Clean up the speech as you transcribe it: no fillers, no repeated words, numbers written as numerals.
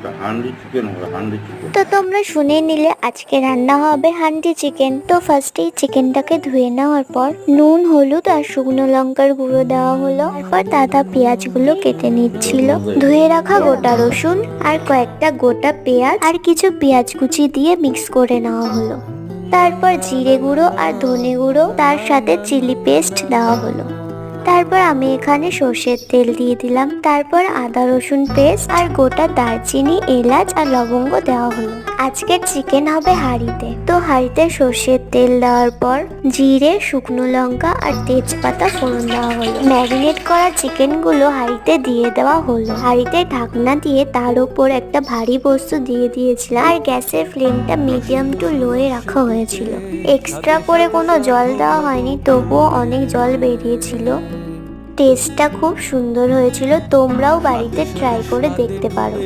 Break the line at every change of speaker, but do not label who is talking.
একটা হান্ডি চিকেন হবে, হান্ডি চিকেন।
তো তোমরা শুনে নিলে আজকে রান্না হবে হান্ডি চিকেন। তো ফার্স্টেই চিকেনটাকে ধুয়ে নেওয়ার পর নুন, হলুদ আর শুকনো লঙ্কার গুঁড়ো দেওয়া হলো। তারপর দাদা পেঁয়াজগুলো কেটে নিচ্ছিল। ধুয়ে রাখা গোটা রসুন আর কয়েকটা গোটা পেঁয়াজ আর কিছু পেঁয়াজ কুচি দিয়ে মিক্স করে নেওয়া হলো। তারপর জিরে গুঁড়ো আর ধনে গুঁড়ো, তার সাথে চিলি পেস্ট দেওয়া হলো। তারপর আমি এখানে সর্ষের তেল দিয়ে দিলাম। তারপর আদা রসুন পেস্ট আর গোটা দারচিনি, এলাচ আর লবঙ্গ দেওয়া হলো। আজকের চিকেন হবে হাঁড়িতে। তো হাঁড়িতে সর্ষের তেল দেওয়ার পর জিরে, শুকনো লঙ্কা আর তেজপাতা ফোড়ন দেওয়া হলো। ম্যারিনেট করা চিকেনগুলো হাঁড়িতে দিয়ে দেওয়া হলো। হাঁড়িতে ঢাকনা দিয়ে তার উপর একটা ভারী বস্তু দিয়ে দিয়েছিলাম আর গ্যাসের ফ্লেমটা মিডিয়াম টু লোয়ে রাখা হয়েছিল। এক্সট্রা করে কোনো জল দেওয়া হয়নি, তবুও অনেক জল বেরিয়েছিল। টেস্টটা খুব সুন্দর হয়েছিল। তোমরাও বাড়িতে ট্রাই করে দেখতে পারো।